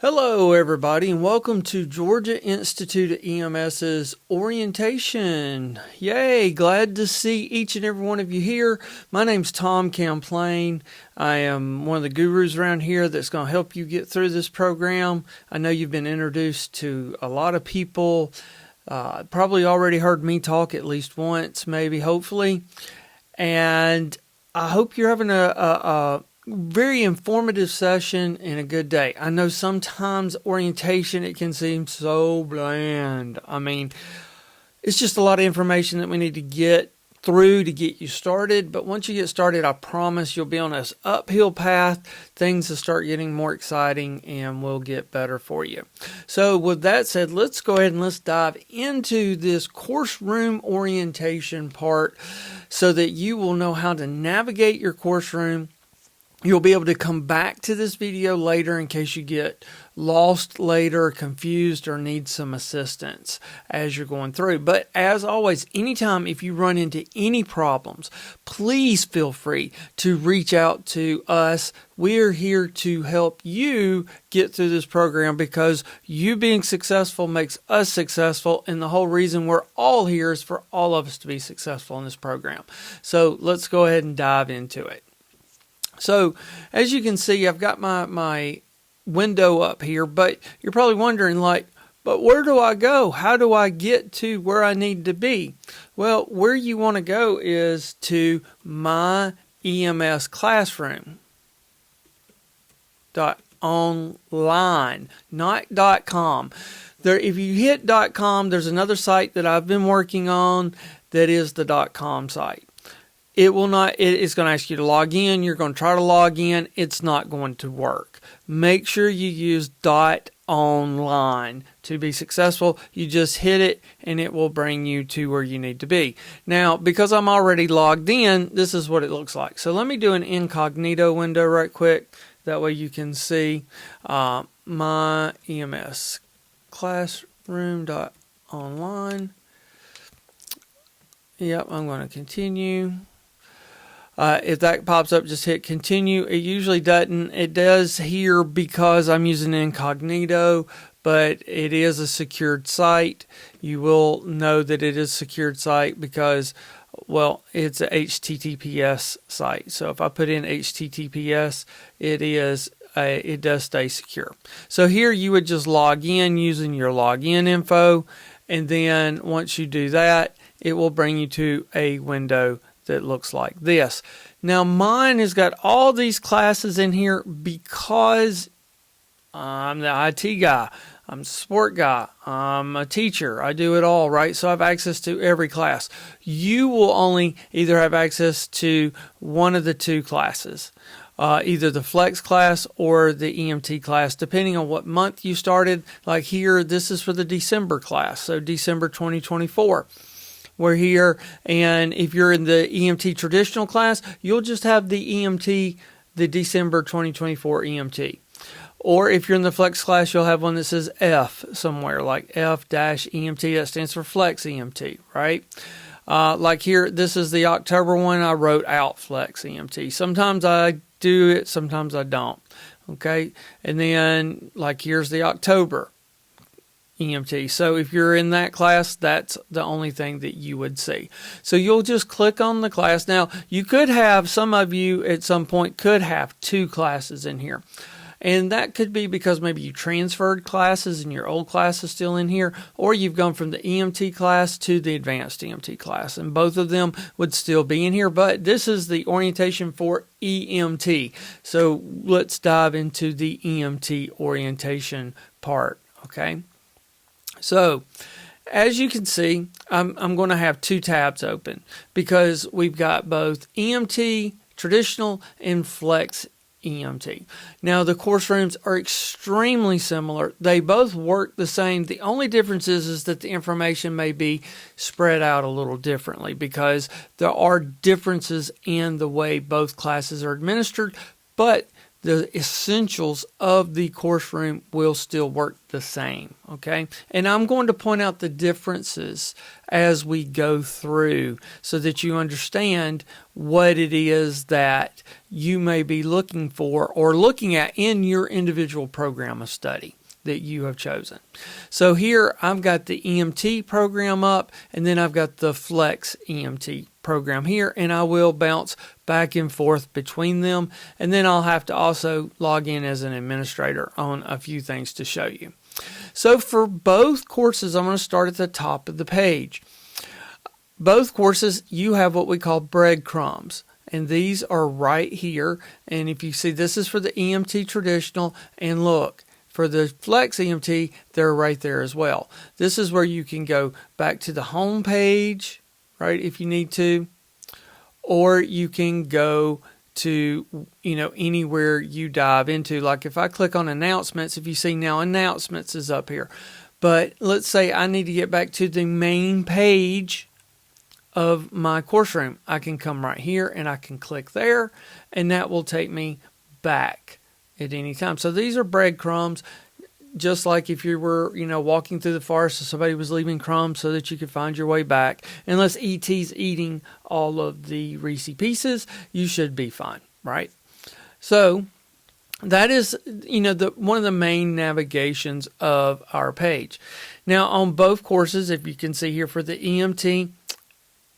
Hello everybody and welcome to Georgia Institute of EMS's orientation. Yay, glad to see each and every one of you here. My name's Tom Camplain. I am one of the gurus around here that's going to help you get through this program. I know you've been introduced to a lot of people, probably already heard me talk at least once, maybe, hopefully. And I hope you're having a very informative session and a good day. I know sometimes orientation, it can seem so bland. I mean, it's just a lot of information that we need to get through to get you started. But once you get started, I promise you'll be on this uphill path. Things will start getting more exciting and will get better for you. So with that said, let's go ahead and let's dive into this course room orientation part so that you will know how to navigate your course room. You'll be able to come back to this video later in case you get lost later, confused, or need some assistance as you're going through. But as always, anytime if you run into any problems, please feel free to reach out to us. We're here to help you get through this program because you being successful makes us successful. And the whole reason we're all here is for all of us to be successful in this program. So let's go ahead and dive into it. So, as you can see, I've got my window up here, but you're probably wondering, but where do I go? How do I get to where I need to be? Well, where you want to go is to my EMS classroom. .online, not .com. If you hit .com, there's another site that I've been working on that is the .com site. It will not, it's going to ask you to log in. You're going to try to log in. It's not going to work. Make sure you use .online to be successful. You just hit it and it will bring you to where you need to be. Now, because I'm already logged in, this is what it looks like. So let me do an incognito window right quick. That way you can see my EMS classroom.online. Yep, I'm going to continue. If that pops up, just hit continue. It usually doesn't. It does here because I'm using incognito, but it is a secured site. You will know that it is a secured site because, well, it's a HTTPS site. So if I put in HTTPS, it does stay secure. So here you would just log in using your login info, and then once you do that, it will bring you to a window that looks like this. Now mine has got all these classes in here because I'm the IT guy, I'm the support guy, I'm a teacher, I do it all, right? So I have access to every class. You will only either have access to one of the two classes, either the flex class or the EMT class, depending on what month you started. Like here, this is for the December class, so December 2024. We're here, and if you're in the EMT traditional class, you'll just have the EMT, the December 2024 EMT. Or if you're in the flex class, you'll have one that says F somewhere, like F-EMT, that stands for flex EMT, right? Like here, this is the October one. I wrote out flex EMT. Sometimes I do it, sometimes I don't, okay? And then, like here's the October EMT. So if you're in that class, that's the only thing that you would see. So you'll just click on the class. Now, you could have, some of you at some point could have two classes in here. And that could be because maybe you transferred classes and your old class is still in here, or you've gone from the EMT class to the advanced EMT class, and both of them would still be in here. But this is the orientation for EMT. So let's dive into the EMT orientation part, okay? So, as you can see, I'm going to have two tabs open because we've got both EMT, traditional, and flex EMT. Now, the course rooms are extremely similar. They both work the same. The only difference is that the information may be spread out a little differently because there are differences in the way both classes are administered, but the essentials of the course room will still work the same, okay? And I'm going to point out the differences as we go through so that you understand what it is that you may be looking for or looking at in your individual program of study that you have chosen. So here I've got the EMT program up, and then I've got the Flex EMT program here, and I will bounce back and forth between them, and then I'll have to also log in as an administrator on a few things to show you. So for both courses, I'm going to start at the top of the page. Both courses, you have what we call breadcrumbs, and these are right here. And if you see, this is for the EMT traditional, and look, for the Flex EMT, they're right there as well. This is where you can go back to the home page, right, if you need to, or you can go to, anywhere you dive into. Like if I click on announcements, if you see now announcements is up here. But let's say I need to get back to the main page of my course room. I can come right here and I can click there, and that will take me back at any time. So these are breadcrumbs, just like if you were, walking through the forest and somebody was leaving crumbs so that you could find your way back. Unless ET's eating all of the Reese Pieces, you should be fine, right? So that is, one of the main navigations of our page. Now on both courses, if you can see here for the EMT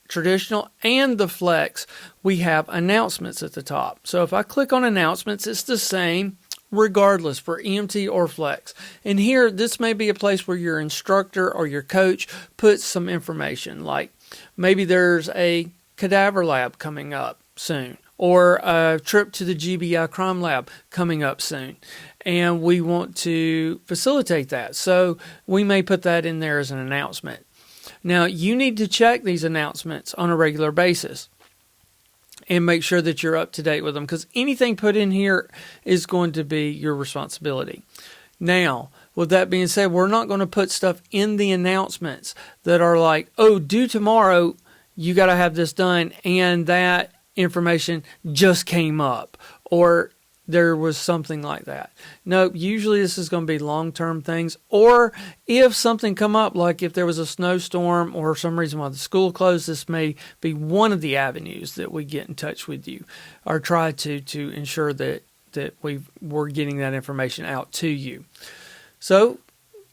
traditional and the Flex, we have announcements at the top. So if I click on announcements, it's the same regardless for EMT or Flex. And here, this may be a place where your instructor or your coach puts some information, like maybe there's a cadaver lab coming up soon, or a trip to the GBI crime lab coming up soon, and we want to facilitate that. So we may put that in there as an announcement. Now, you need to check these announcements on a regular basis and make sure that you're up to date with them, because anything put in here is going to be your responsibility. Now, with that being said, we're not going to put stuff in the announcements that are like, oh, due tomorrow, you got to have this done, and that information just came up, or there was something like that. No, usually this is going to be long-term things, or if something come up, like if there was a snowstorm or some reason why the school closed, this may be one of the avenues that we get in touch with you or try to ensure that we're getting that information out to you. So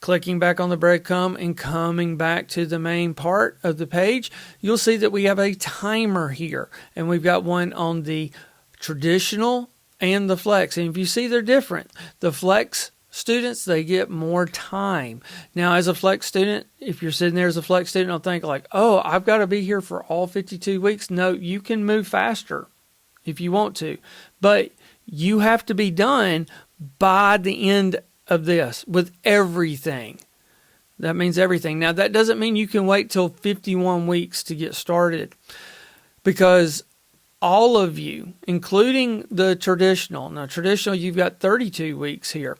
clicking back on the breadcrumb and coming back to the main part of the page, you'll see that we have a timer here, and we've got one on the traditional and the Flex. And if you see, they're different. The Flex students, they get more time. Now, as a Flex student, if you're sitting there as a Flex student, I'll think like, oh, I've got to be here for all 52 weeks. No, you can move faster if you want to, but you have to be done by the end of this with everything. That means everything. Now, that doesn't mean you can wait till 51 weeks to get started, because all of you, including the traditional. Now, traditional, you've got 32 weeks here.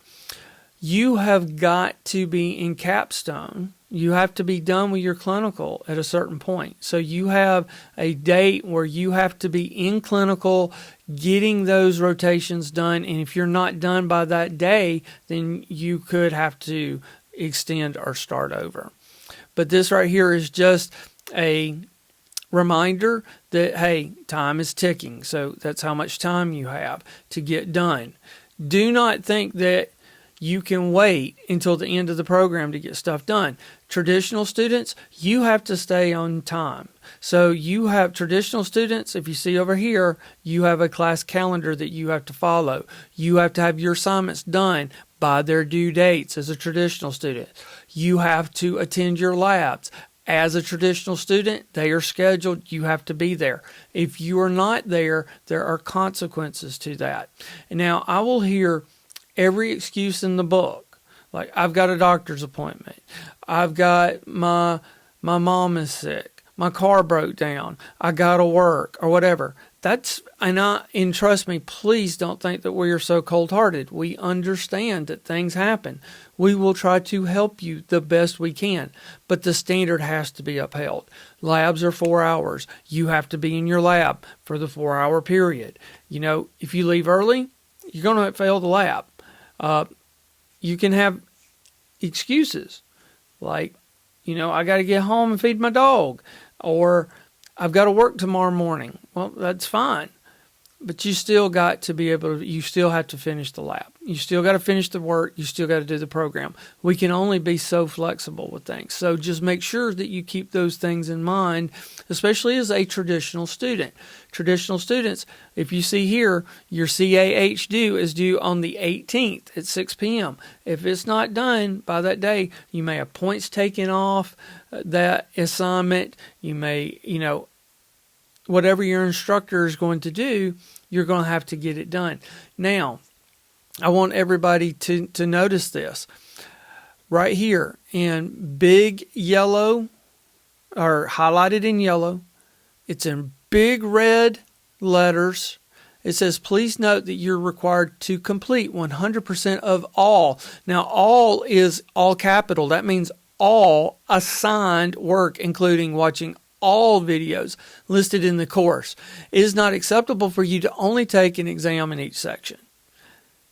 You have got to be in capstone. You have to be done with your clinical at a certain point. So you have a date where you have to be in clinical, getting those rotations done. And if you're not done by that day, then you could have to extend or start over. But this right here is just a reminder that, hey, time is ticking. So that's how much time you have to get done. Do not think that you can wait until the end of the program to get stuff done. Traditional students, you have to stay on time. So you have traditional students, if you see over here, you have a class calendar that you have to follow. You have to have your assignments done by their due dates as a traditional student. You have to attend your labs. As a traditional student, they are scheduled. You have to be there. If you are not there, there are consequences to that. And now, I will hear every excuse in the book. Like, I've got a doctor's appointment. I've got my mom is sick. My car broke down. I got to work, or whatever. And trust me, please don't think that we are so cold-hearted. We understand that things happen. We will try to help you the best we can, but the standard has to be upheld. Labs are 4 hours. You have to be in your lab for the 4-hour period. If you leave early, you're going to fail the lab. You can have excuses like, I got to get home and feed my dog, or I've got to work tomorrow morning. Well, that's fine. But you still got to be able to, you still have to finish the lab. You still got to finish the work. You still got to do the program. We can only be so flexible with things. So just make sure that you keep those things in mind, especially as a traditional student. Traditional students, if you see here, your CAH due is due on the 18th at 6 p.m. If it's not done by that day, you may have points taken off that assignment. You may, whatever your instructor is going to do, you're going to have to get it done. Now, I want everybody to notice this. Right here in big yellow, or highlighted in yellow, it's in big red letters. It says, please note that you're required to complete 100% of all. Now, all is all capital. That means all assigned work, including watching all videos listed in the course. It is not acceptable for you to only take an exam in each section.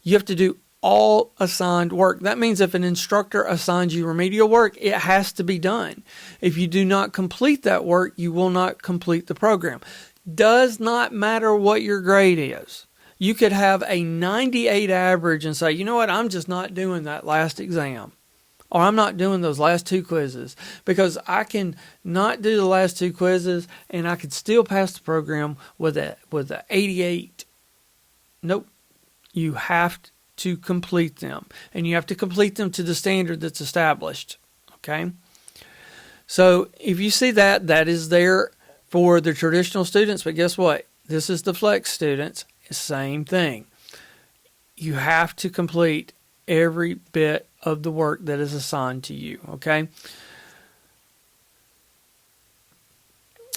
You have to do all assigned work. That means if an instructor assigns you remedial work, it has to be done. If you do not complete that work, you will not complete the program. Does not matter what your grade is. You could have a 98 average and say, you know what, I'm just not doing that last exam. Or I'm not doing those last 2 quizzes, because I can not do the last 2 quizzes and I could still pass the program with a 88. Nope. You have to complete them, and you have to complete them to the standard that's established. Okay? So if you see that, that is there for the traditional students, but guess what? This is the flex students. Same thing. You have to complete every bit of the work that is assigned to you, okay?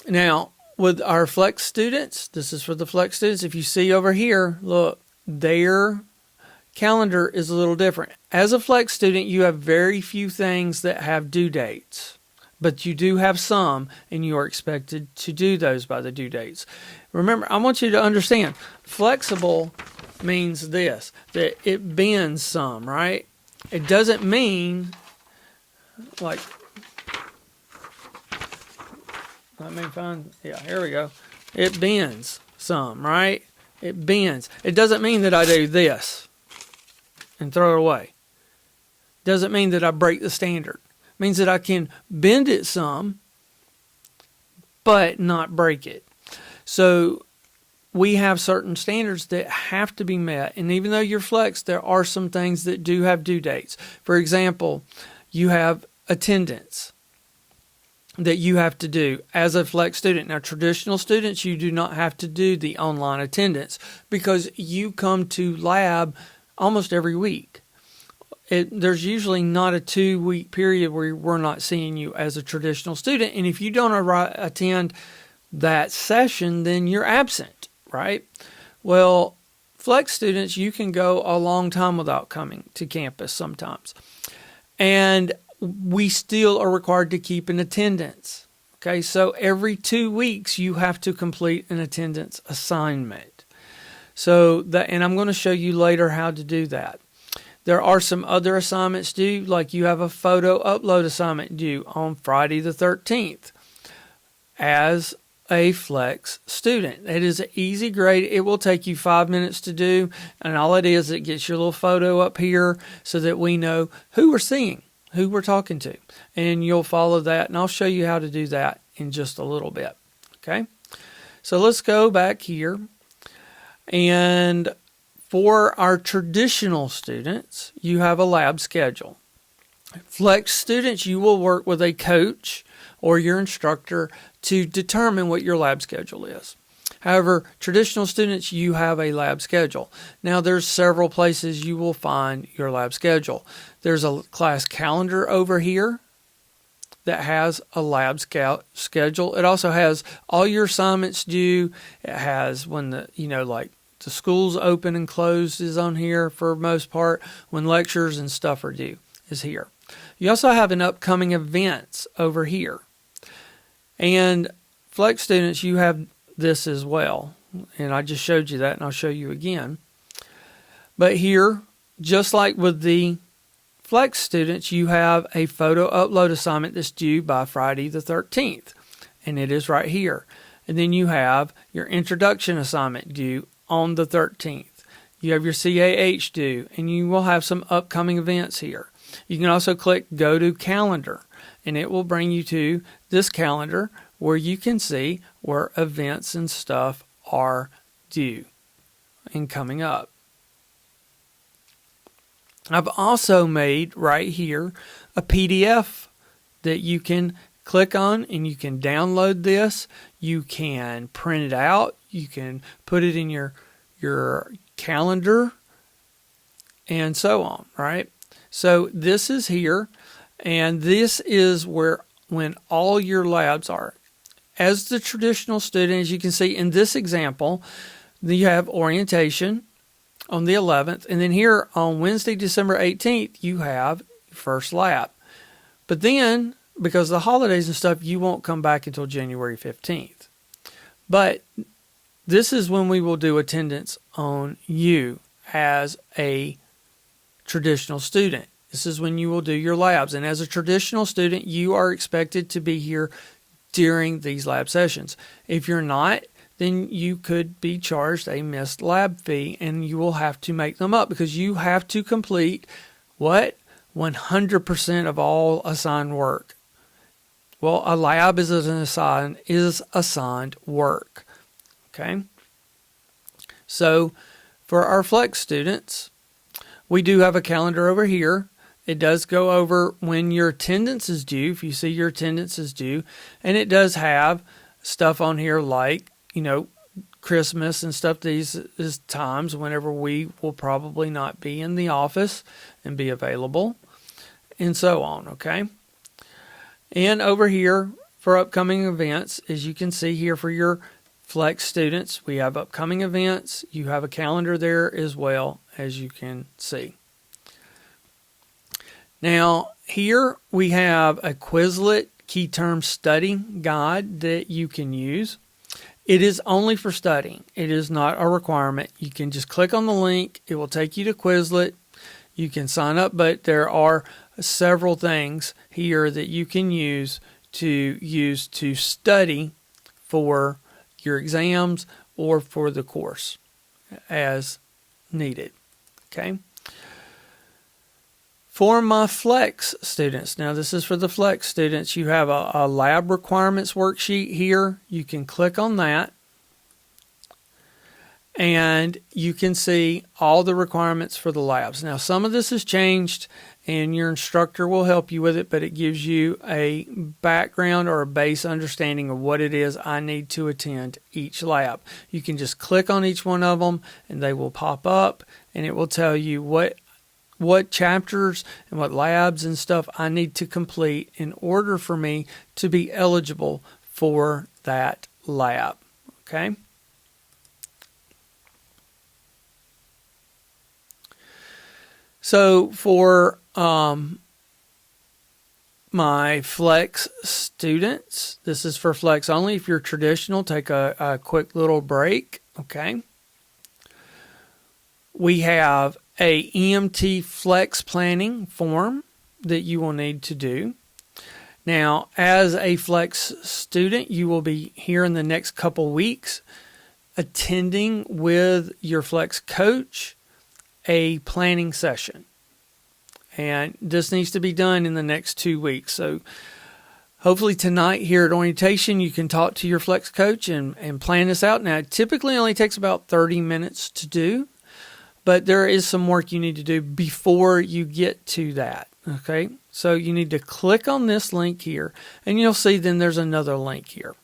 Now, with our flex students, this is for the flex students. If you see over here, look, their calendar is a little different. As a flex student, you have very few things that have due dates, but you do have some, and you are expected to do those by the due dates. Remember, I want you to understand, flexible means this, that it bends some, right? It doesn't mean, like, let me find, yeah, here we go. It bends some, right? It bends. It doesn't mean that I do this and throw it away. It doesn't mean that I break the standard. It means that I can bend it some, but not break it. So we have certain standards that have to be met. And even though you're flex, there are some things that do have due dates. For example, you have attendance that you have to do as a flex student. Now, traditional students, you do not have to do the online attendance because you come to lab almost every week. There's usually not a 2-week period where we're not seeing you as a traditional student. And if you don't attend that session, then you're absent. Right? Well, flex students, you can go a long time without coming to campus sometimes. And we still are required to keep an attendance. Okay, so every 2 weeks you have to complete an attendance assignment. So that, and I'm going to show you later how to do that. There are some other assignments due, like you have a photo upload assignment due on Friday the 13th as a flex student. It is an easy grade. It will take you 5 minutes to do, and all it is, it gets your little photo up here so that we know who we're seeing, who we're talking to, and you'll follow that, and I'll show you how to do that in just a little bit. Okay, so let's go back here, and for our traditional students, you have a lab schedule. Flex students, you will work with a coach or your instructor to determine what your lab schedule is. However, traditional students, you have a lab schedule. Now, there's several places you will find your lab schedule. There's a class calendar over here that has a lab schedule. It also has all your assignments due. It has when the school's open and closed is on here for most part. When lectures and stuff are due is here. You also have an upcoming events over here. And flex students, you have this as well. And I just showed you that, and I'll show you again. But here, just like with the Flex students, you have a photo upload assignment that's due by Friday the 13th, and it is right here. And then you have your introduction assignment due on the 13th. You have your CAH due, and you will have some upcoming events here. You can also click Go to Calendar, and it will bring you to this calendar where you can see where events and stuff are due and coming up. I've also made right here a PDF that you can click on, and you can download this. You can print it out. You can put it in your calendar and so on, right? So this is here, and this is when all your labs are. As the traditional student, as you can see in this example, you have orientation on the 11th, and then here on Wednesday, December 18th, you have your first lab. But then, because of the holidays and stuff, you won't come back until January 15th. But this is when we will do attendance on you as a traditional student. This is when you will do your labs. And as a traditional student, you are expected to be here during these lab sessions. If you're not, then you could be charged a missed lab fee, and you will have to make them up because you have to complete what? 100% of all assigned work. Well, a lab is assigned work. Okay? So, for our Flex students, we do have a calendar over here. It does go over when your attendance is due, if you see your attendance is due, and it does have stuff on here like, Christmas and stuff. These is times whenever we will probably not be in the office and be available, and so on, okay? And over here for upcoming events, as you can see here for your Flex students, we have upcoming events. You have a calendar there as well, as you can see. Now, here we have a Quizlet key term study guide that you can use. It is only for studying. It is not a requirement. You can just click on the link. It will take you to Quizlet. You can sign up, but there are several things here that you can use to study for your exams or for the course as needed. Okay. For my Flex students, now this is for the Flex students, you have a lab requirements worksheet here. You can click on that, and you can see all the requirements for the labs. Now, some of this has changed, and your instructor will help you with it, but it gives you a background or a base understanding of what it is I need to attend each lab. You can just click on each one of them, and they will pop up, and it will tell you what chapters and what labs and stuff I need to complete in order for me to be eligible for that lab. Okay? So for my Flex students, this is for Flex only. If you're traditional, take a quick little break. Okay? We have a EMT Flex planning form that you will need to do. Now, as a Flex student, you will be here in the next couple weeks attending with your Flex coach a planning session. And this needs to be done in the next 2 weeks. So hopefully tonight here at orientation, you can talk to your Flex coach and plan this out. Now, it typically only takes about 30 minutes to do, but there is some work you need to do before you get to that, okay? So you need to click on this link here, and you'll see then there's another link here.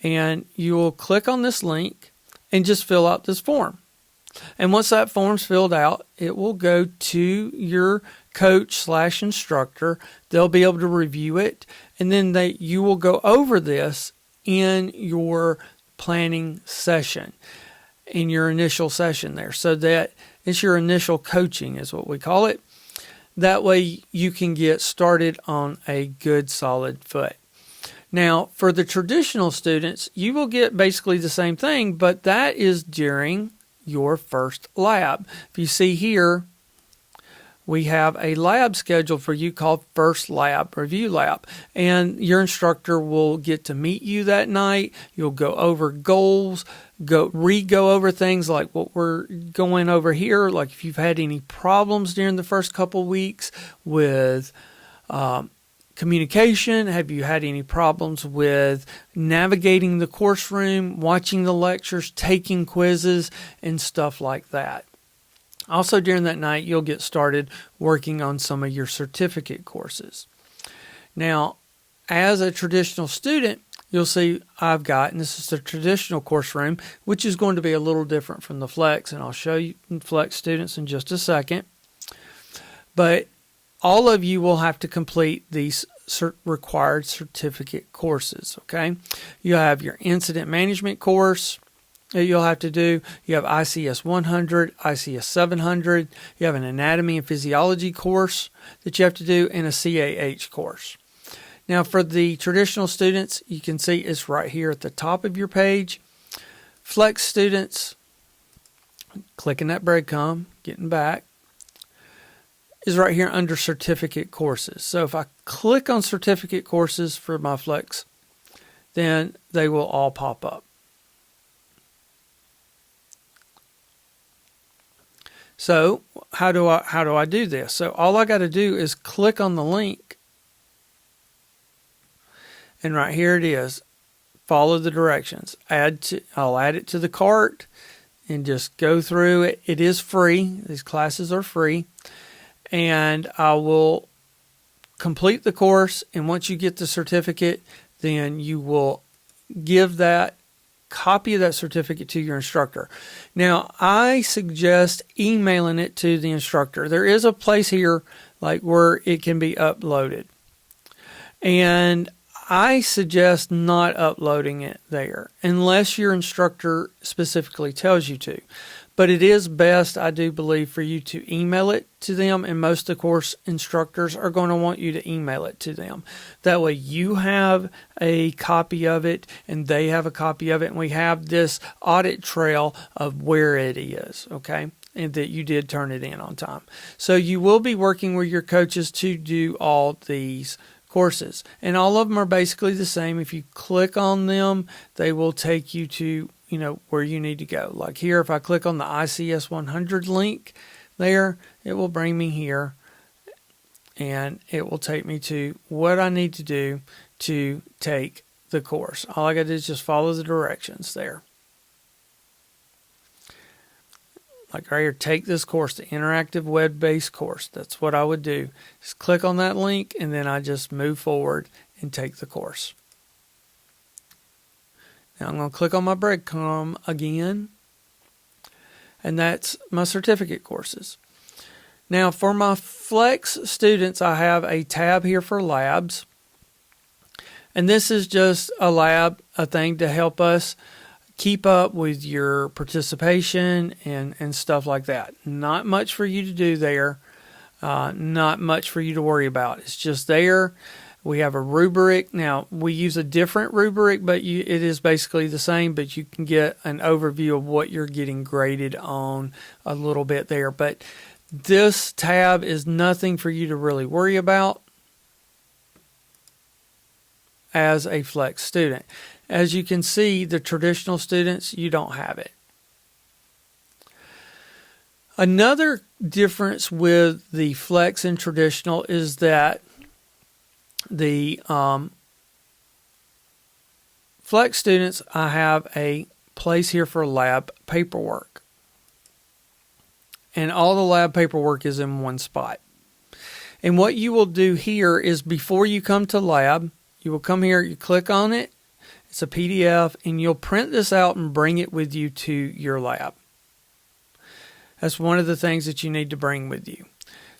And you will click on this link and just fill out this form. And once that form's filled out, it will go to your coach/instructor. They'll be able to review it, and then you will go over this in your planning session, in your initial session there. So that it's your initial coaching is what we call it. That way you can get started on a good solid foot. Now, for the traditional students, you will get basically the same thing, but that is during your first lab. If you see here, we have a lab scheduled for you called First Lab Review Lab. And your instructor will get to meet you that night. You'll go over goals, go over things like what we're going over here. Like if you've had any problems during the first couple weeks with communication, have you had any problems with navigating the course room, watching the lectures, taking quizzes, and stuff like that. Also, during that night, you'll get started working on some of your certificate courses. Now, as a traditional student, you'll see I've got, and this is the traditional course room, which is going to be a little different from the Flex, and I'll show you Flex students in just a second. But all of you will have to complete these required certificate courses, okay? You have your incident management course that you'll have to do. You have ICS 100, ICS 700. You have an anatomy and physiology course that you have to do, and a CAH course. Now, for the traditional students, you can see it's right here at the top of your page. Flex students, clicking that breadcrumb, getting back, is right here under certificate courses. So if I click on certificate courses for my Flex, then they will all pop up. So how do I do this? So all I got to do is click on the link, and right here it is. Follow the directions. I'll add it to the cart and just go through it. It is free. These classes are free, and I will complete the course. And once you get the certificate, then you will give that copy of that certificate to your instructor. Now, I suggest emailing it to the instructor. There is a place here like where it can be uploaded, and I suggest not uploading it there unless your instructor specifically tells you to. But it is best, I do believe, for you to email it to them, and most of the course instructors are going to want you to email it to them. That way you have a copy of it and they have a copy of it, and we have this audit trail of where it is, okay? And that you did turn it in on time. So you will be working with your coaches to do all these courses. And all of them are basically the same. If you click on them, they will take you to where you need to go. Like here, if I click on the ICS 100 link there, it will bring me here, and it will take me to what I need to do to take the course. All I got to do is just follow the directions there. Like right here, take this course, the interactive web-based course. That's what I would do. Just click on that link, and then I just move forward and take the course. Now I'm going to click on my breadcrumb again, and that's my certificate courses. Now for my Flex students, I have a tab here for labs, and this is just a thing to help us keep up with your participation and stuff like that. Not much for you to do there, not much for you to worry about. It's just there. We have a rubric. Now, we use a different rubric, but it is basically the same, but you can get an overview of what you're getting graded on a little bit there. But this tab is nothing for you to really worry about as a Flex student. As you can see, the traditional students, you don't have it. Another difference with the Flex and traditional is that the Flex students, I have a place here for lab paperwork. And all the lab paperwork is in one spot. And what you will do here is before you come to lab, you will come here, you click on it. It's a PDF, and you'll print this out and bring it with you to your lab. That's one of the things that you need to bring with you.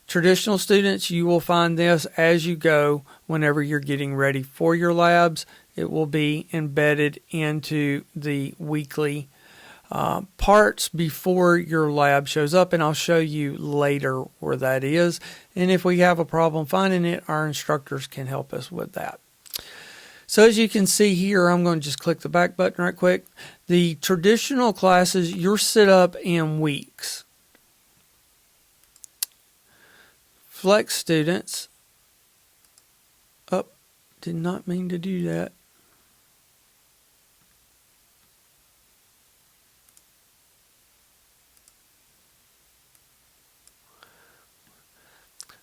Traditional students, you will find this as you go whenever you're getting ready for your labs. It will be embedded into the weekly parts before your lab shows up, and I'll show you later where that is. And if we have a problem finding it, our instructors can help us with that. So as you can see here, I'm going to just click the back button right quick. The traditional classes, you're set up in weeks. Flex students, oh, did not mean to do that.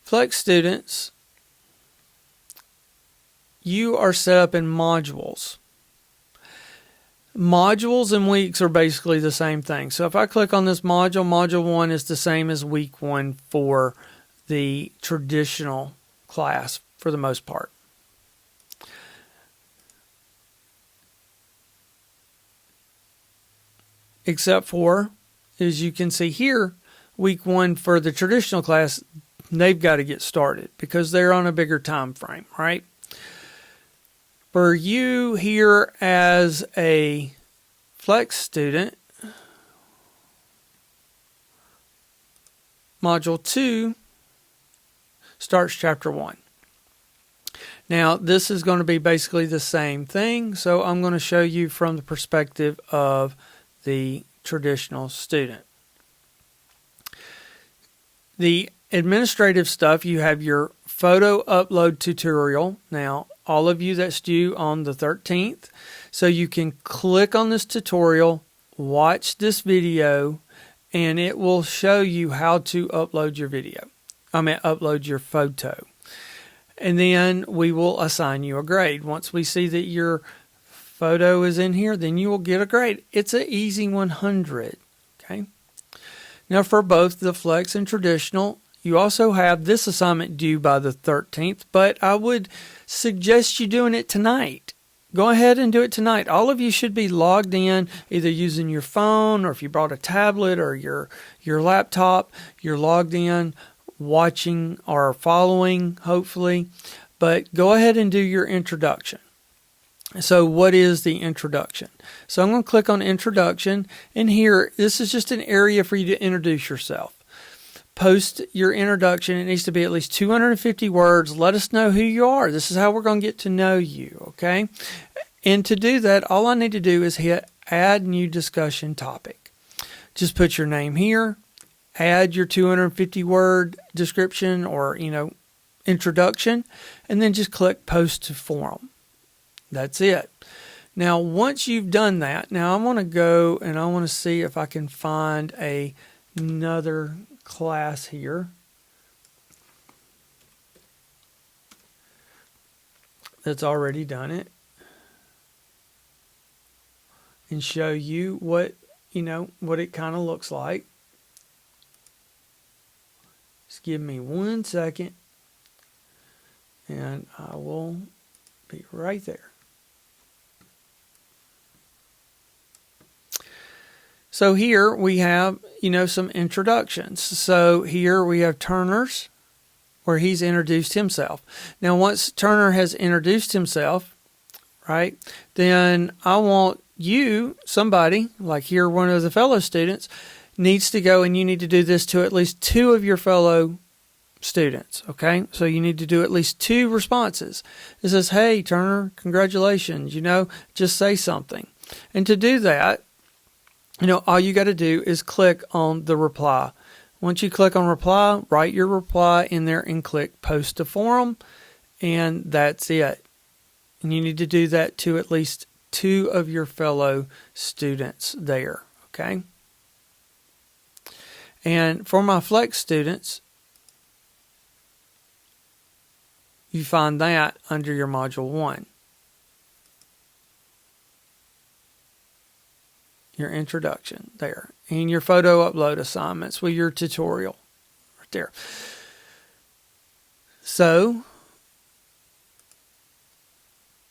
Flex students, you are set up in modules. Modules and weeks are basically the same thing. So if I click on this module, module 1 is the same as week 1 for the traditional class for the most part. Except for, as you can see here, week 1 for the traditional class, they've got to get started because they're on a bigger time frame, right? For you here as a flex student, module 2 starts chapter 1. Now, this is going to be basically the same thing, so I'm going to show you from the perspective of the traditional student. The administrative stuff, you have your photo upload tutorial. Now, all of you, that's due on the 13th. So you can click on this tutorial, watch this video, and it will show you how to upload your video. Upload your photo. And then we will assign you a grade. Once we see that your photo is in here, then you will get a grade. It's an easy 100. Okay. Now for both the flex and traditional, you also have this assignment due by the 13th, but I would suggest you doing it tonight. Go ahead and do it tonight. All of you should be logged in, either using your phone, or if you brought a tablet or your laptop, you're logged in, watching or following, hopefully. But go ahead and do your introduction. So what is the introduction? So I'm going to click on introduction, and here, this is just an area for you to introduce yourself. Post your introduction. It needs to be at least 250 words. Let us know who you are. This is how we're going to get to know you, okay? And to do that, all I need to do is hit Add New Discussion Topic. Just put your name here, add your 250 word description or, introduction, and then just click Post to Forum. That's it. Now, once you've done that, now I want to go and I want to see if I can find another class here that's already done it and show you what it kind of looks like. Just give me 1 second and I will be right there. So here we have, some introductions. So here we have Turner's, where he's introduced himself. Now, once Turner has introduced himself, right, then I want you, somebody, like here, one of the fellow students, needs to go and you need to do this to at least 2 of your fellow students, okay? So you need to do at least 2 responses. It says, hey, Turner, congratulations, just say something. And to do that, all you got to do is click on the reply. Once you click on reply, write your reply in there and click Post to Forum, and that's it. And you need to do that to at least 2 of your fellow students there, okay? And for my flex students, you find that under your module 1. Your introduction there, and your photo upload assignments with your tutorial right there. So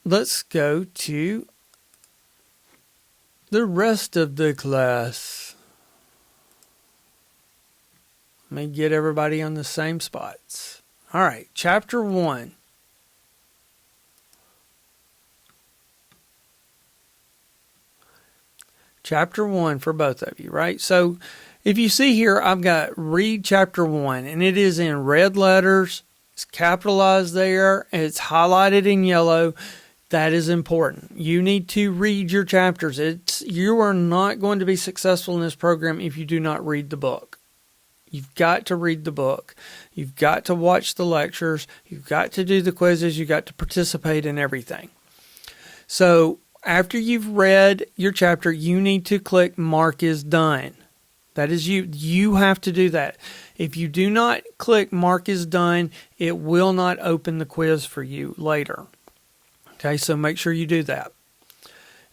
let's go to the rest of the class. Let me get everybody on the same spots. All right, chapter 1. Chapter 1 for both of you, right? So if you see here, I've got read chapter 1, and it is in red letters. It's capitalized there, and it's highlighted in yellow. That is important. You need to read your chapters. You are not going to be successful in this program if you do not read the book. You've got to read the book. You've got to watch the lectures. You've got to do the quizzes. You've got to participate in everything. So after you've read your chapter, you need to click Mark is done. That is you. You have to do that. If you do not click Mark is done, it will not open the quiz for you later. Okay, so make sure you do that.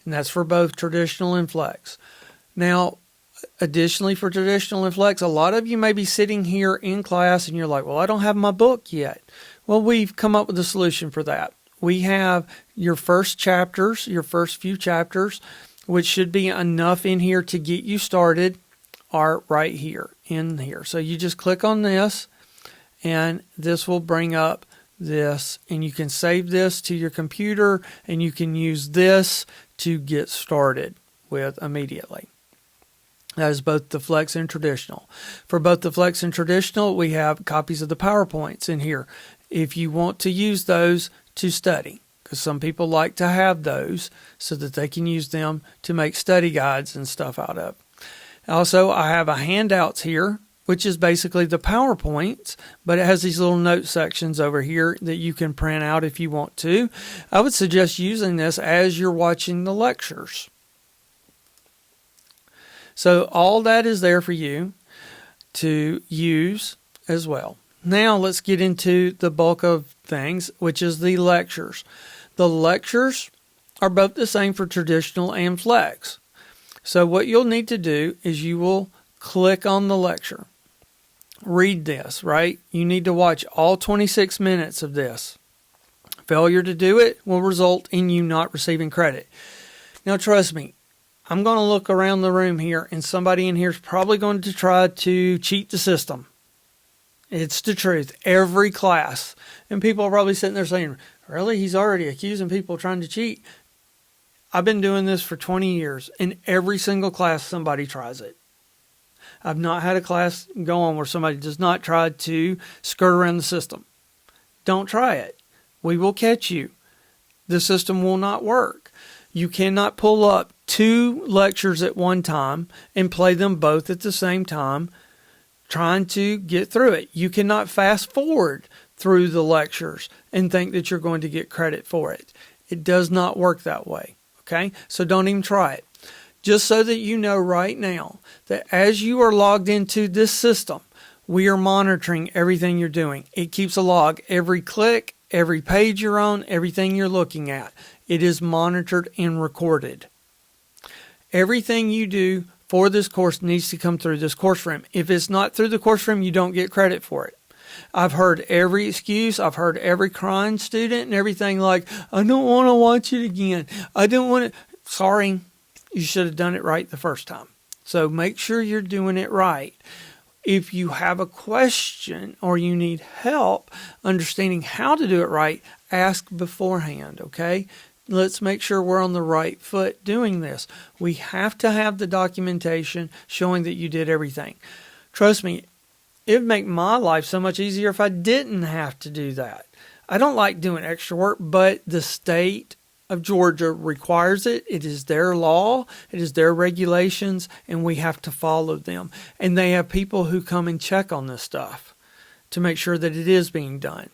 And that's for both traditional and flex. Now, additionally for traditional and flex, a lot of you may be sitting here in class and you're like, well, I don't have my book yet. Well, we've come up with a solution for that. We have your first chapters, your first few chapters, which should be enough in here to get you started, are right here, in here. So you just click on this, and this will bring up this, and you can save this to your computer, and you can use this to get started with immediately. That is both the flex and traditional. For both the flex and traditional, we have copies of the PowerPoints in here if you want to use those to study, because some people like to have those so that they can use them to make study guides and stuff out of. Also, I have a handouts here, which is basically the PowerPoints, but it has these little note sections over here that you can print out if you want to. I would suggest using this as you're watching the lectures. So all that is there for you to use as well. Now let's get into the bulk of things, which is the lectures. The lectures are both the same for traditional and flex. So what you'll need to do is you will click on the lecture. Read this, right? You need to watch all 26 minutes of this. Failure to do it will result in you not receiving credit. Now trust me, I'm going to look around the room here, and somebody in here is probably going to try to cheat the system. It's the truth. Every class. And people are probably sitting there saying, really? He's already accusing people of trying to cheat. I've been doing this for 20 years. In every single class, somebody tries it. I've not had a class go on where somebody does not try to skirt around the system. Don't try it. We will catch you. The system will not work. You cannot pull up 2 lectures at one time and play them both at the same time, trying to get through it. You cannot fast forward through the lectures and think that you're going to get credit for it. It does not work that way. Okay? So don't even try it. Just so that you know right now that as you are logged into this system, we are monitoring everything you're doing. It keeps a log. Every click, every page you're on, everything you're looking at. It is monitored and recorded. Everything you do for this course needs to come through this course room. If it's not through the course room, you don't get credit for it. I've heard every excuse. I've heard every crying student and everything like, I don't want to watch it again. I don't want to. Sorry, you should have done it right the first time. So make sure you're doing it right. If you have a question or you need help understanding how to do it right, ask beforehand, okay? Let's make sure we're on the right foot doing this. We have to have the documentation showing that you did everything. Trust me, it would make my life so much easier if I didn't have to do that. I don't like doing extra work, but the state of Georgia requires it. It is their law. It is their regulations, and we have to follow them. And they have people who come and check on this stuff to make sure that it is being done.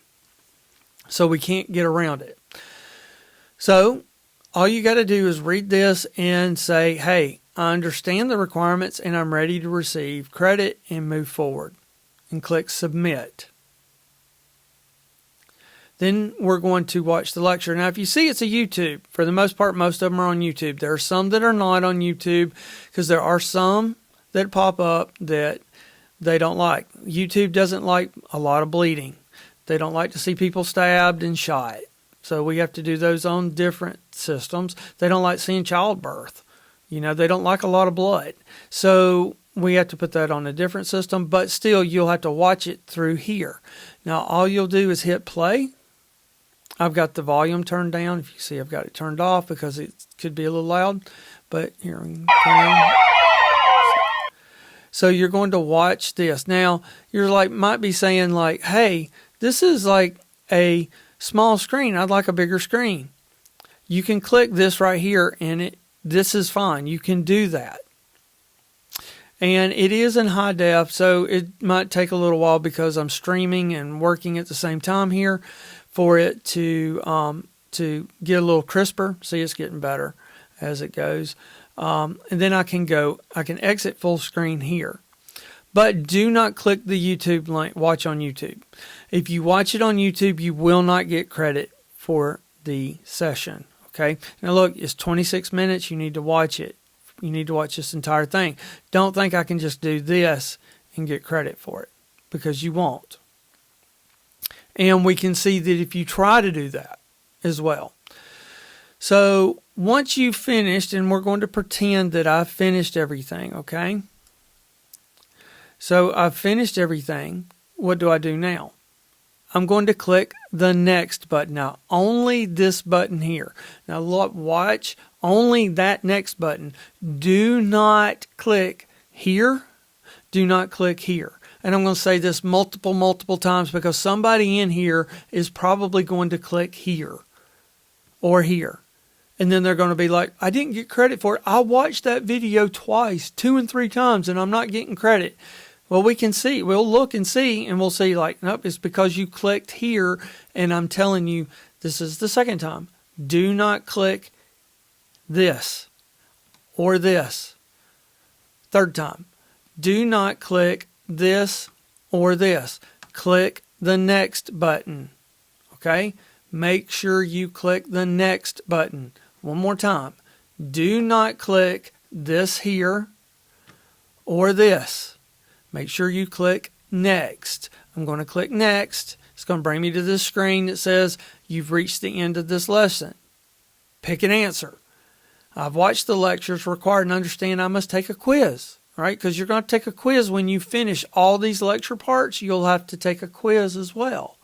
So we can't get around it. So all you got to do is read this and say, hey, I understand the requirements and I'm ready to receive credit, and move forward and click submit. Then we're going to watch the lecture. Now, if you see it's a YouTube, for the most part, most of them are on YouTube. There are some that are not on YouTube because there are some that pop up that they don't like. YouTube doesn't like a lot of bleeding. They don't like to see people stabbed and shot. So we have to do those on different systems. They don't like seeing childbirth. They don't like a lot of blood. So we have to put that on a different system, but still you'll have to watch it through here. Now all you'll do is hit play. I've got the volume turned down. If you see, I've got it turned off because it could be a little loud, but here. So you're going to watch this. Now you're might be saying hey, this is like a small screen. I'd like a bigger screen. you can click this right here, and this is fine. You can do that. And it is in high def, so it might take a little while because I'm streaming and working at the same time here for it to get a little crisper. See, it's getting better as it goes. And then I can exit full screen here. But do not click the YouTube link, watch on YouTube. If you watch it on YouTube, you will not get credit for the session. Okay. Now look, it's 26 minutes. You need to watch it. You need to watch this entire thing. Don't think I can just do this and get credit for it, because you won't. And we can see that if you try to do that as well. So once you've finished, and we're going to pretend that I've finished everything, okay? So I've finished everything. What do I do now? I'm going to click the next button. Now, only this button here. Now, look, watch, only that next button. Do not click here. Do not click here. And I'm going to say this multiple times, because somebody in here is probably going to click here or here. And then they're going to be like, I didn't get credit for it. I watched that video twice, 2 and 3 times, and I'm not getting credit. Well, we can see, we'll look and see, and we'll see like, nope, it's because you clicked here, and I'm telling you, this is the second time. Do not click this or this. Third time. Do not click this or this. Click the next button. Okay? Make sure you click the next button. One more time. Do not click this here or this. Make sure you click next. I'm going to click next. It's going to bring me to this screen that says you've reached the end of this lesson. Pick an answer. I've watched the lectures required and understand I must take a quiz. Right? Because you're going to take a quiz when you finish all these lecture parts. You'll have to take a quiz as well.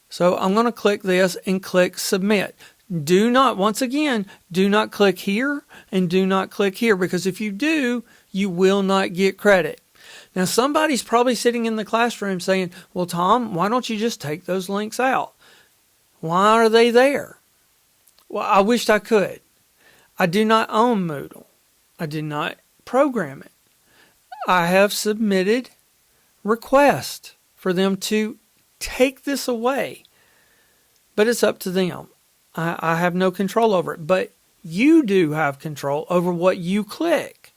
So I'm going to click this and click submit. Do not, once again, do not click here and do not click here, because if you do, you will not get credit. Now, somebody's probably sitting in the classroom saying, well, Tom, why don't you just take those links out? Why are they there? Well, I wished I could. I do not own Moodle. I did not program it. I have submitted requests for them to take this away, but it's up to them. I have no control over it, but you do have control over what you click,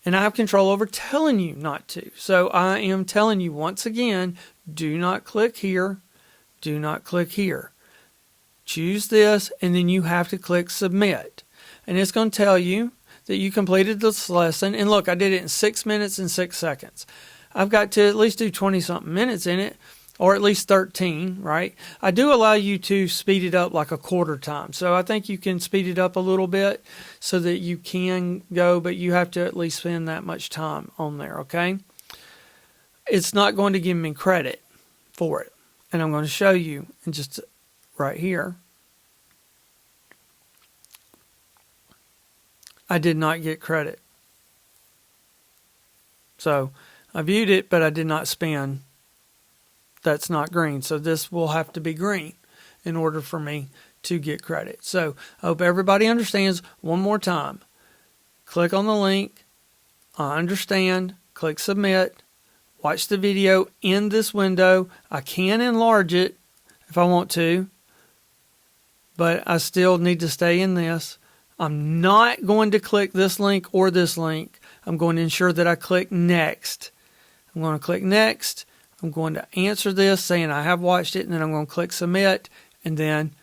and I have control over telling you not to. So I am telling you once again, do not click here, do not click here. Choose this, and then you have to click submit, and it's going to tell you that you completed this lesson. And look, I did it in 6 minutes and 6 seconds. I've got to at least do 20-something minutes in it, or at least 13, right? I do allow you to speed it up like a quarter time. So I think you can speed it up a little bit so that you can go, but you have to at least spend that much time on there, okay? It's not going to give me credit for it. And I'm going to show you in just right here. I did not get credit. So I viewed it, but I did not spend. That's not green. So this will have to be green in order for me to get credit. So I hope everybody understands. One more time. Click on the link. I understand. Click submit. Watch the video in this window. I can enlarge it if I want to, but I still need to stay in this. I'm not going to click this link or this link. I'm going to ensure that I click next. I'm going to click next. I'm going to answer this saying I have watched it, and then I'm going to click submit, and then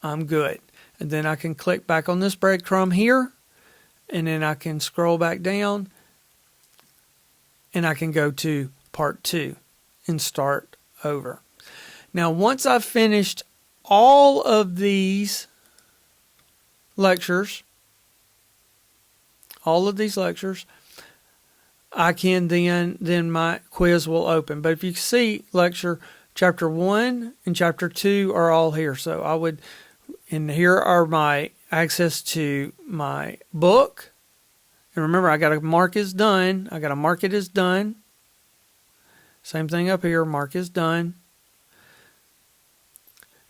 I'm good. And then I can click back on this breadcrumb here, and then I can scroll back down, and I can go to part 2 and start over. Now, once I've finished all of these lectures, I can then my quiz will open. But if you see lecture chapter 1 and chapter 2 are all here. So I would, and here are my access to my book. And remember, I got to mark as done. I got to mark it as done. Same thing up here, mark as done.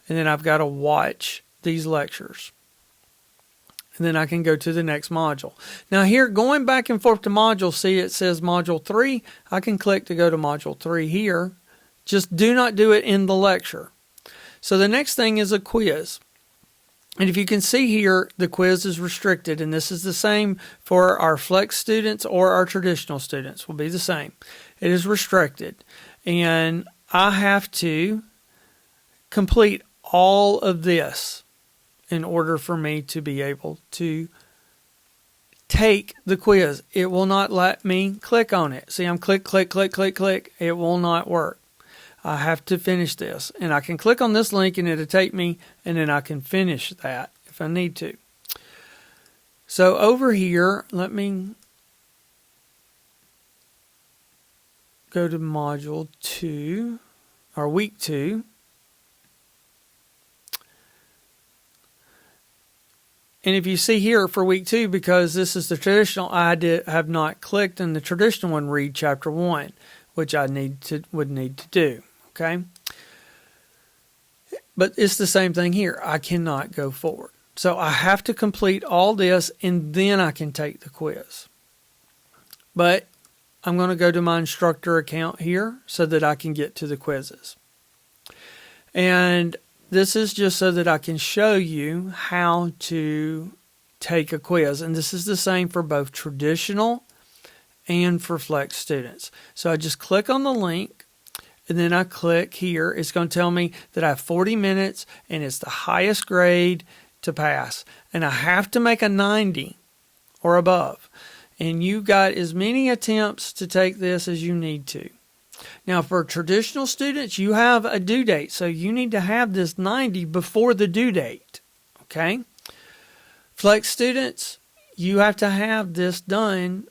and then I've got to watch these lectures. And then I can go to the next module. Now here, going back and forth to module, see it says module 3. I can click to go to module 3 here. Just do not do it in the lecture. So the next thing is a quiz. And if you can see here, the quiz is restricted, and this is the same for our flex students or our traditional students will be the same. It is restricted, and I have to complete all of this in order for me to be able to take the quiz. It will not let me click on it. See, I'm click. It will not work. I have to finish this, and I can click on this link and it'll take me, and then I can finish that if I need to. So over here, let me go to module 2 or week 2. And if you see here for week 2, because this is the traditional, I have not clicked in the traditional one, read chapter 1, which I would need to do. Okay, but it's the same thing here. I cannot go forward. So I have to complete all this, and then I can take the quiz. But I'm going to go to my instructor account here so that I can get to the quizzes. And this is just so that I can show you how to take a quiz. And this is the same for both traditional and for flex students. So I just click on the link, and then I click here. It's going to tell me that I have 40 minutes, and it's the highest grade to pass. And I have to make a 90 or above. And you got as many attempts to take this as you need to. Now, for traditional students, you have a due date. So you need to have this 90 before the due date. Okay? Flex students, you have to have this done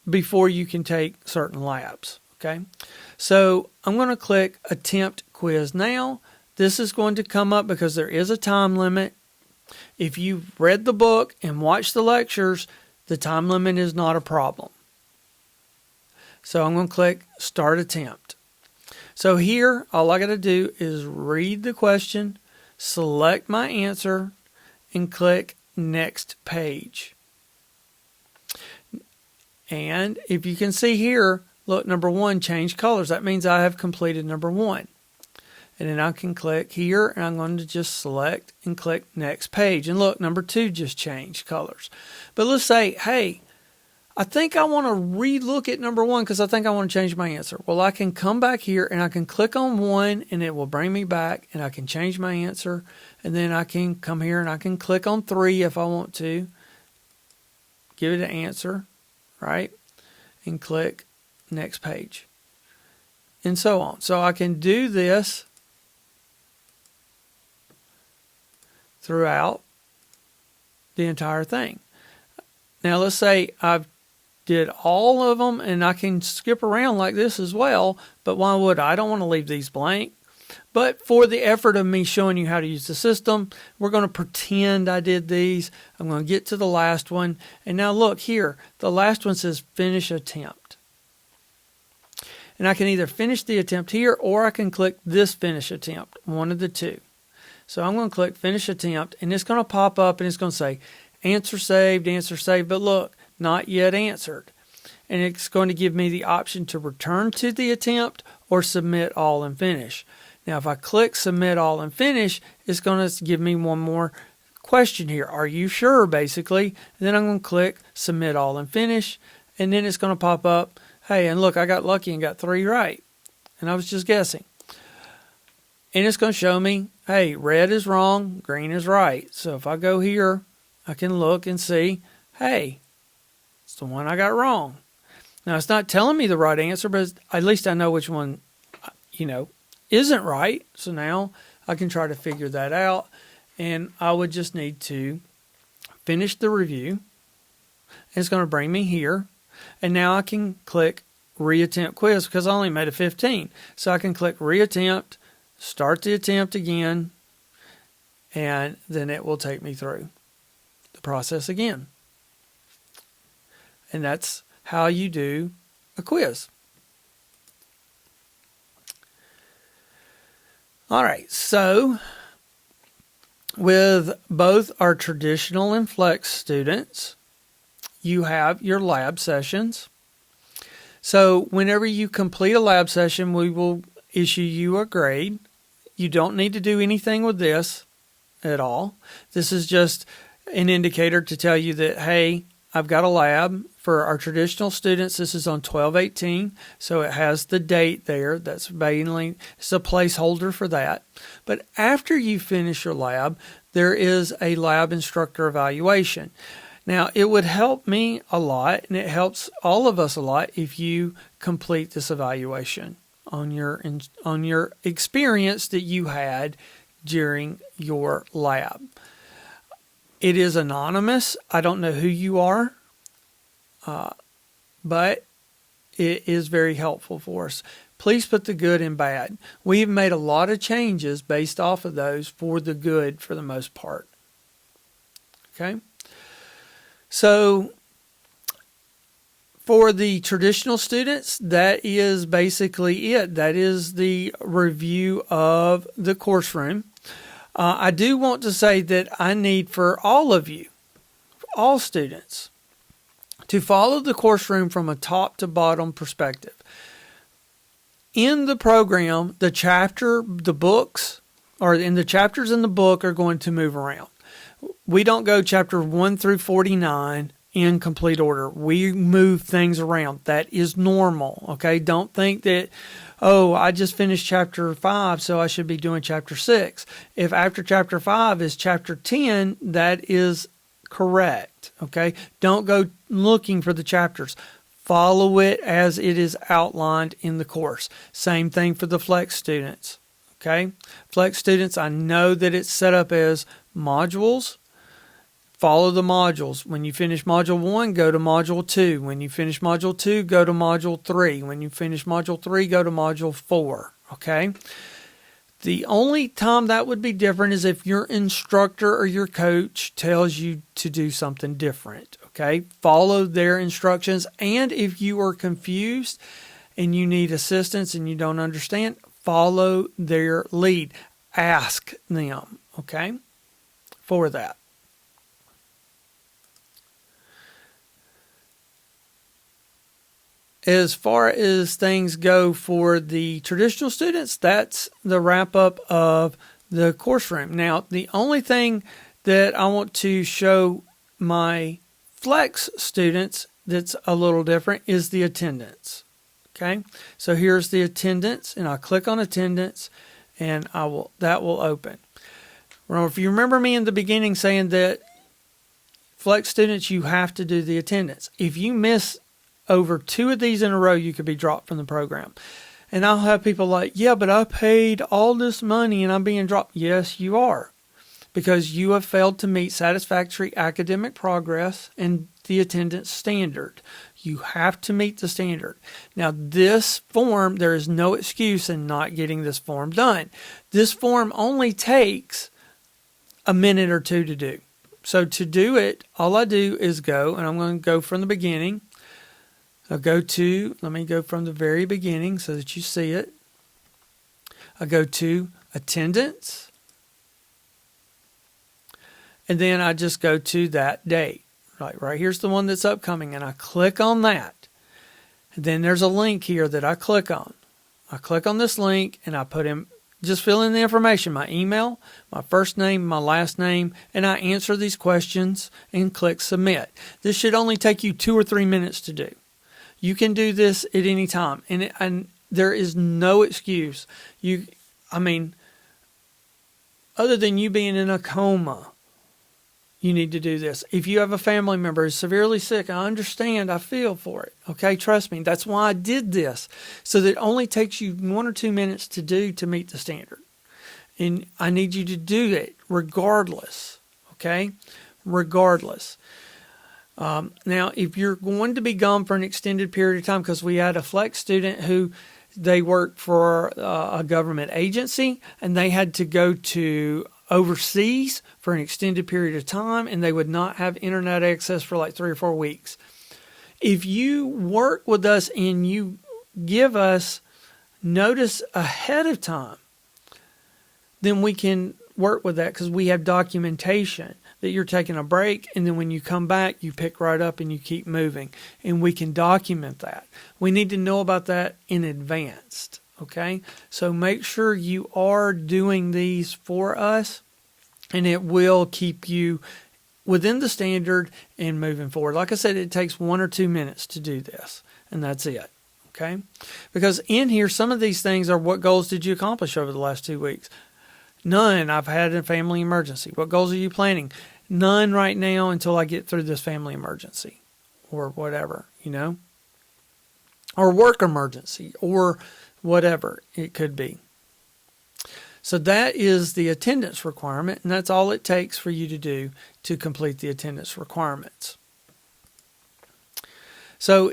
before you can take certain labs. Okay? So I'm going to click Attempt Quiz Now. This is going to come up because there is a time limit. If you've read the book and watched the lectures, the time limit is not a problem. So I'm going to click Start Attempt. So here, all I got to do is read the question, select my answer, and click Next Page. And if you can see here, look, number 1, change colors. That means I have completed number 1. And then I can click here, and I'm going to just select and click Next Page. And look, number 2 just changed colors. But let's say, hey, I think I want to re-look at number 1 because I think I want to change my answer. Well, I can come back here, and I can click on 1, and it will bring me back, and I can change my answer. And then I can come here, and I can click on 3 if I want to. Give it an answer, right? And click Next Page. And so on. So I can do this throughout the entire thing. Now let's say I've did all of them, and I can skip around like this as well, but why would I? I don't want to leave these blank. But for the effort of me showing you how to use the system, we're going to pretend I did these. I'm going to get to the last one. And now look here, the last one says Finish Attempt. And I can either finish the attempt here, or I can click this Finish Attempt, one of the two. So I'm going to click Finish Attempt, and it's going to pop up, and it's going to say answer saved, but look, not yet answered. And it's going to give me the option to return to the attempt or submit all and finish. Now, if I click Submit All and Finish, it's going to give me one more question here. Are you sure, basically? And then I'm going to click Submit All and Finish, and then it's going to pop up, hey, and look, I got lucky and got 3 right. And I was just guessing. And it's going to show me, hey, red is wrong, green is right. So if I go here, I can look and see, hey, it's the one I got wrong. Now, it's not telling me the right answer, but at least I know which one, isn't right. So now I can try to figure that out. And I would just need to finish the review. And it's going to bring me here. And now I can click Reattempt Quiz because I only made a 15. So I can click Reattempt, start the attempt again, and then it will take me through the process again. And that's how you do a quiz. All right, so with both our traditional and flex students, you have your lab sessions. So whenever you complete a lab session, we will issue you a grade. You don't need to do anything with this at all. This is just an indicator to tell you that, hey, I've got a lab. For our traditional students, this is on 12/18, so it has the date there. That's mainly, it's a placeholder for that. But after you finish your lab, there is a lab instructor evaluation. Now, it would help me a lot, and it helps all of us a lot if you complete this evaluation on your experience that you had during your lab. It is anonymous. I don't know who you are, but it is very helpful for us. Please put the good and bad. We've made a lot of changes based off of those for the good for the most part. Okay? So, for the traditional students, that is basically it. That is the review of the course room. I do want to say that I need for all of you, all students, to follow the course room from a top to bottom perspective. In the program, the books, or in the chapters in the book are going to move around. We don't go chapter 1 through 49 in complete order. We move things around. That is normal, okay? Don't think that, oh, I just finished chapter 5, so I should be doing chapter 6. If after chapter 5 is chapter 10, that is correct, okay? Don't go looking for the chapters. Follow it as it is outlined in the course. Same thing for the flex students, okay? Flex students, I know that it's set up as modules. Follow the modules. When you finish module 1, go to module 2. When you finish module 2, go to module 3. When you finish module 3, go to module 4, okay? The only time that would be different is if your instructor or your coach tells you to do something different, okay? Follow their instructions, and if you are confused and you need assistance and you don't understand, follow their lead. Ask them, okay, for that. As far as things go for the traditional students, that's the wrap up of the course room. Now, the only thing that I want to show my flex students that's a little different is the attendance. Okay, so here's the attendance, and I'll click on attendance, and that will open. Well, if you remember me in the beginning saying that flex students, you have to do the attendance. If you miss over 2 of these in a row, you could be dropped from the program. And I'll have people like, yeah, but I paid all this money and I'm being dropped. Yes, you are. Because you have failed to meet satisfactory academic progress and the attendance standard. You have to meet the standard. Now, this form, there is no excuse in not getting this form done. This form only takes a minute or 2 to do. So to do it, all I do is go, and I'm going to go from the beginning. Let me go from the very beginning so that you see it. I go to attendance. And then I just go to that date. Right here's the one that's upcoming, and I click on that. And then there's a link here that I click on. I click on this link, and I put in, just fill in the information, my email, my first name, my last name, and I answer these questions and click submit. This should only take you 2 or 3 minutes to do. You can do this at any time, and there is no excuse. Other than you being in a coma, you need to do this. If you have a family member who's severely sick, I understand, I feel for it. Okay, trust me. That's why I did this, so that it only takes you 1 or 2 minutes to do to meet the standard. And I need you to do it regardless. Okay, regardless. Now, if you're going to be gone for an extended period of time, because we had a flex student who they worked for a government agency, and they had to go to overseas for an extended period of time, and they would not have internet access for like 3 or 4 weeks. If you work with us and you give us notice ahead of time, then we can work with that because we have documentation that you're taking a break, and then when you come back, you pick right up and you keep moving, and we can document that. We need to know about that in advance, okay? So make sure you are doing these for us, and it will keep you within the standard and moving forward. Like I said, it takes 1 or 2 minutes to do this, and that's it, okay? Because in here, some of these things are what goals did you accomplish over the last 2 weeks? None. I've had a family emergency. What goals are you planning? None right now until I get through this family emergency or whatever, or work emergency or whatever it could be. So that is the attendance requirement, and that's all it takes for you to do to complete the attendance requirements. So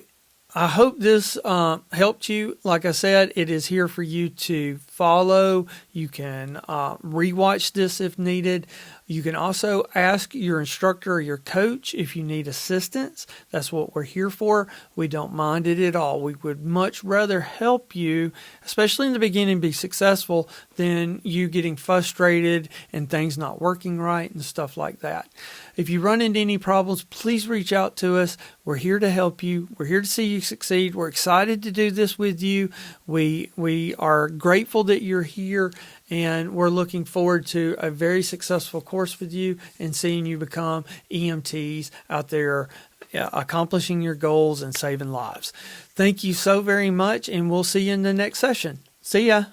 I hope this helped you. Like I said, it is here for you to follow. You can rewatch this if needed. You can also ask your instructor or your coach if you need assistance. That's what we're here for. We don't mind it at all. We would much rather help you, especially in the beginning, be successful than you getting frustrated and things not working right and stuff like that. If you run into any problems, please reach out to us. We're here to help you. We're here to see you succeed. We're excited to do this with you. We are grateful that you're here, and we're looking forward to a very successful course with you and seeing you become EMTs out there accomplishing your goals and saving lives. Thank you so very much, and we'll see you in the next session. See ya.